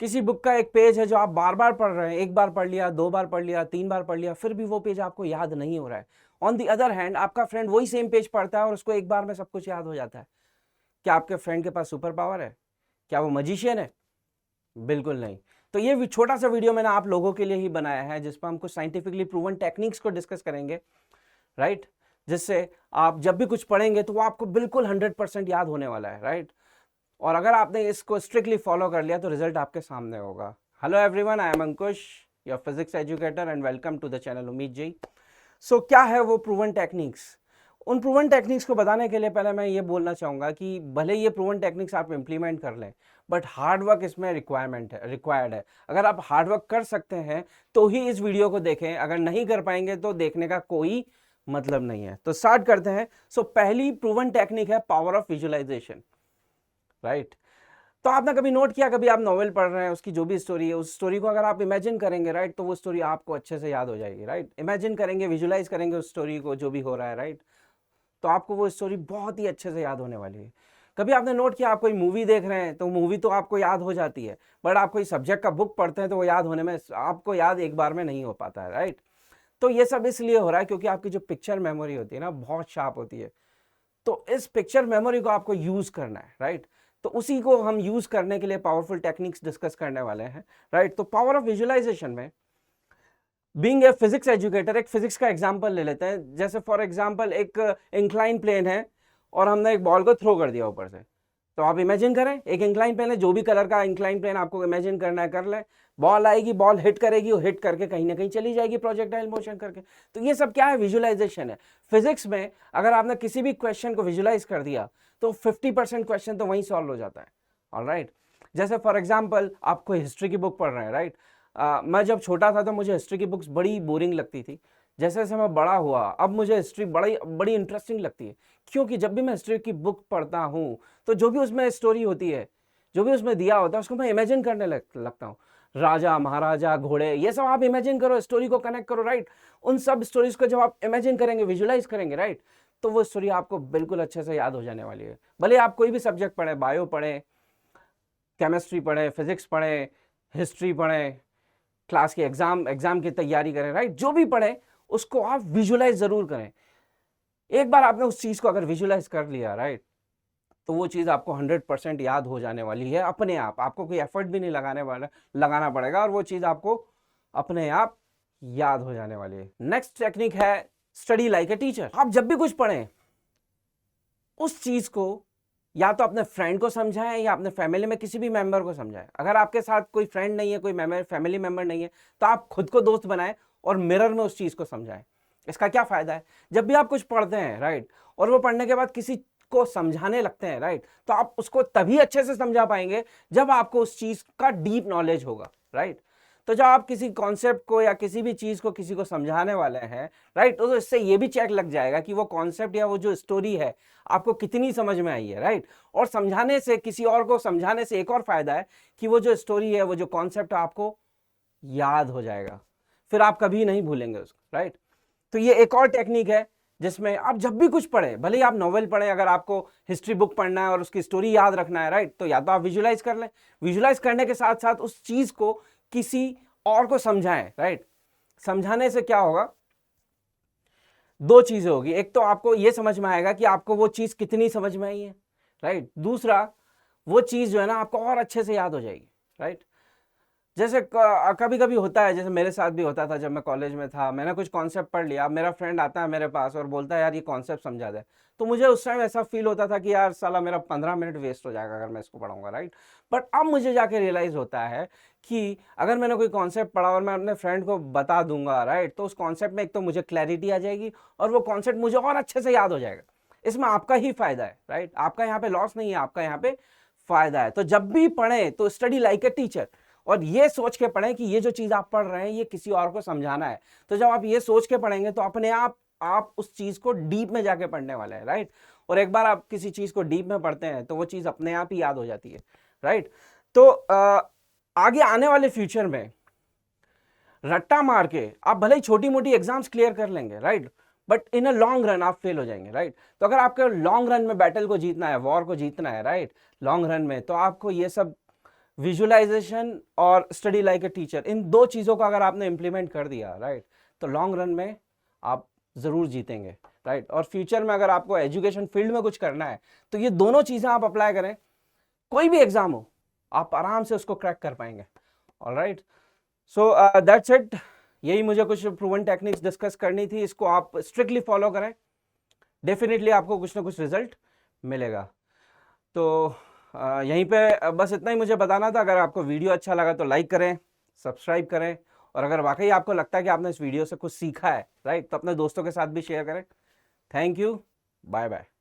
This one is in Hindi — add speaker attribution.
Speaker 1: किसी बुक का एक पेज है जो आप बार बार पढ़ रहे हैं, एक बार पढ़ लिया, 2 बार पढ़ लिया, 3 बार पढ़ लिया, फिर भी वो पेज आपको याद नहीं हो रहा है। ऑन दी अदर हैंड आपका फ्रेंड वही सेम पेज पढ़ता है और उसको एक बार में सब कुछ याद हो जाता है। क्या आपके फ्रेंड के पास सुपर पावर है? क्या वो मजिशियन है? बिल्कुल नहीं। तो ये छोटा सा वीडियो मैंने आप लोगों के लिए ही बनाया है जिस पर हम कुछ साइंटिफिकली प्रूवन टेक्निक्स को डिस्कस करेंगे, राइट? जिससे आप जब भी कुछ पढ़ेंगे तो वो आपको बिल्कुल 100% याद होने वाला है, राइट? और अगर आपने इसको स्ट्रिक्टली फॉलो कर लिया तो रिजल्ट आपके सामने होगा। Hello everyone, I am Ankush, your physics educator, and welcome to the channel Ummeed ji. So क्या है वो प्रूवन टेक्निक्स? उन प्रूवन टेक्निक्स को बताने के लिए पहले मैं ये बोलना चाहूँगा कि भले ये प्रूवन टेक्निक्स आप इम्प्लीमेंट कर लें, बट हार्ड वर्क इसमें रिक्वायर्ड है। अगर आप हार्ड वर्क कर सकते हैं तो ही इस वीडियो को देखें, अगर नहीं कर पाएंगे तो देखने का कोई मतलब नहीं है। तो स्टार्ट करते हैं। सो पहली प्रूवन टेक्निक है पावर ऑफ विजुअलाइजेशन, राइट? तो आपने कभी नोट किया, कभी आप नॉवेल पढ़ रहे हैं, उसकी जो भी स्टोरी है, उस स्टोरी को अगर आप इमेजिन करेंगे, राइट, तो वो स्टोरी आपको अच्छे से याद हो जाएगी, राइट? इमेजिन करेंगे, विजुलाइज करेंगे उस स्टोरी को, जो भी हो रहा है, राइट, तो आपको वो स्टोरी बहुत ही अच्छे से याद होने वाली है। कभी आपने नोट किया, आप कोई मूवी देख रहे हैं तो मूवी तो आपको याद हो जाती है, बट आप कोई सब्जेक्ट का बुक पढ़ते हैं तो वो याद होने में आपको याद एक बार में नहीं हो पाता है, राइट? तो ये सब इसलिए हो रहा है क्योंकि आपकी जो पिक्चर मेमोरी होती है ना, बहुत शार्प होती है। तो इस पिक्चर मेमोरी को आपको यूज करना है, राइट? तो उसी को हम यूज करने के लिए पावरफुल टेक्निक्स डिस्कस करने वाले हैं, राइट? तो पावर ऑफ विजुअलाइजेशन में, बीइंग ए फिजिक्स एजुकेटर, एक फिजिक्स का एग्जांपल ले लेते हैं। जैसे फॉर एग्जांपल एक इंक्लाइन प्लेन है और हमने एक बॉल को थ्रो कर दिया ऊपर से। तो आप इमेजिन करें, एक इंक्लाइन प्लेन है, जो भी कलर का इंक्लाइन प्लेन आपको इमेजिन करना है कर ले। बॉल आएगी, बॉल हिट करेगी, वो हिट करके कहीं ना कहीं चली जाएगी प्रोजेक्टाइल मोशन करके। तो ये सब क्या है? विजुअलाइजेशन है। फिजिक्स में अगर आपने किसी भी क्वेश्चन को विजुअलाइज कर दिया तो 50% क्वेश्चन तो वहीं सॉल्व हो जाता है, ऑलराइट? जैसे फॉर एग्जाम्पल आप कोई हिस्ट्री की बुक पढ़ रहे हैं, राइट? मैं जब छोटा था तो मुझे हिस्ट्री की बुक्स बड़ी बोरिंग लगती थी। जैसे जैसे मैं बड़ा हुआ अब मुझे हिस्ट्री बड़ी बड़ी इंटरेस्टिंग लगती है, क्योंकि जब भी मैं हिस्ट्री की बुक पढ़ता हूँ तो जो भी उसमें स्टोरी होती है, जो भी उसमें दिया होता है, उसको मैं इमेजिन करने लगता हूँ। राजा महाराजा घोड़े, ये सब आप इमेजिन करो, स्टोरी को कनेक्ट करो, राइट? उन सब स्टोरीज को जब आप इमेजिन करेंगे, विजुलाइज करेंगे, राइट, तो वो स्टोरी आपको बिल्कुल अच्छे से याद हो जाने वाली है। भले आप कोई भी सब्जेक्ट पढ़े, बायो पढ़े, केमिस्ट्री पढ़े, फिजिक्स पढ़े, हिस्ट्री पढ़े, क्लास के एग्जाम की तैयारी करें, राइट? जो भी पढ़े उसको आप विजुलाइज जरूर करें। एक बार आपने उस चीज को अगर विजुलाइज कर लिया, राइट, तो वो चीज आपको 100% याद हो जाने वाली है अपने आप। आपको कोई एफर्ट भी नहीं लगाना पड़ेगा और वो चीज आपको अपने आप याद हो जाने वाली है। नेक्स्ट टेक्निक है स्टडी लाइक ए टीचर। आप जब भी कुछ पढ़ें उस चीज को या तो अपने फ्रेंड को समझाएं या अपने फैमिली में किसी भी मेंबर को समझाएं। अगर आपके साथ कोई फ्रेंड नहीं है, कोई फैमिली मेंबर नहीं है, तो आप खुद को दोस्त बनाएं और मिरर में उस चीज को समझाएं। इसका क्या फायदा है? जब भी आप कुछ पढ़ते हैं, राइट, और वो पढ़ने के बाद किसी को समझाने लगते हैं, राइट, तो आप उसको तभी अच्छे से समझा पाएंगे जब आपको उस चीज का डीप नॉलेज होगा, राइट? तो जब आप किसी कॉन्सेप्ट को या किसी भी चीज को किसी को समझाने वाले हैं, राइट, तो इससे ये भी चेक लग जाएगा कि वो कॉन्सेप्ट या वो जो स्टोरी है आपको कितनी समझ में आई है, राइट? और समझाने से, किसी और को समझाने से एक और फायदा है कि वो जो स्टोरी है, वो जो कॉन्सेप्ट है, आपको याद हो जाएगा, फिर आप कभी नहीं भूलेंगे उसको, राइट? तो ये एक और टेक्निक है जिसमें आप जब भी कुछ पढ़ें, भले ही आप नॉवेल पढ़ें, अगर आपको हिस्ट्री बुक पढ़ना है और उसकी स्टोरी याद रखना है, राइट, तो या तो आप विजुलाइज कर लें, विजुलाइज करने के साथ साथ उस चीज को किसी और को समझाएं, राइट? समझाने से क्या होगा? दो चीजें होगी। एक तो आपको यह समझ में आएगा कि आपको वो चीज कितनी समझ में आई है, राइट? दूसरा, वो चीज जो है ना आपको और अच्छे से याद हो जाएगी, राइट? जैसे कभी कभी होता है, जैसे मेरे साथ भी होता था, जब मैं कॉलेज में था, मैंने कुछ कॉन्सेप्ट पढ़ लिया, मेरा फ्रेंड आता है मेरे पास और बोलता है यार ये कॉन्सेप्ट समझा दे, तो मुझे उस टाइम ऐसा फील होता था कि यार साला मेरा 15 मिनट वेस्ट हो जाएगा अगर मैं इसको पढ़ूंगा, राइट? बट अब मुझे जाके रियलाइज होता है कि अगर मैंने कोई कॉन्सेप्ट पढ़ा और मैं अपने फ्रेंड को बता दूंगा, राइट, तो उस कॉन्सेप्ट में एक तो मुझे क्लैरिटी आ जाएगी और वो कॉन्सेप्ट मुझे और अच्छे से याद हो जाएगा। इसमें आपका ही फायदा है, राइट? आपका यहाँ पे लॉस नहीं है, आपका यहाँ पे फायदा है। तो जब भी पढ़े तो स्टडी लाइक ए टीचर, और ये सोच के पढ़ें कि ये जो चीज आप पढ़ रहे हैं ये किसी और को समझाना है। तो जब आप ये सोच के पढ़ेंगे तो अपने आप उस चीज को डीप में जाके पढ़ने वाले हैं, राइट? और एक बार आप किसी चीज को डीप में पढ़ते हैं तो वो चीज अपने आप ही याद हो जाती है, राइट? तो आगे आने वाले फ्यूचर में रट्टा मार के आप भले ही छोटी मोटी एग्जाम्स क्लियर कर लेंगे, right, but in a long run आप फेल हो जाएंगे, राइट? तो अगर आपको लॉन्ग रन में बैटल को जीतना है, वॉर को जीतना है, राइट, लॉन्ग रन में, तो आपको ये सब विजुअलाइजेशन और स्टडी लाइक अ टीचर, इन दो चीज़ों को अगर आपने इम्प्लीमेंट कर दिया, राइट, तो लॉन्ग रन में आप ज़रूर जीतेंगे, राइट। और फ्यूचर में अगर आपको एजुकेशन फील्ड में कुछ करना है तो ये दोनों चीज़ें आप अप्लाई करें, कोई भी एग्जाम हो आप आराम से उसको क्रैक कर पाएंगे। Alright, so that's it. यही मुझे कुछ प्रूवन टेक्निक्स डिस्कस करनी थी, इसको आप स्ट्रिक्टली फॉलो करें, डेफिनेटली आपको कुछ ना कुछ रिजल्ट मिलेगा। तो यहीं पे बस इतना ही मुझे बताना था। अगर आपको वीडियो अच्छा लगा तो लाइक करें, सब्सक्राइब करें, और अगर वाकई आपको लगता है कि आपने इस वीडियो से कुछ सीखा है, राइट, तो अपने दोस्तों के साथ भी शेयर करें। Thank you, bye bye.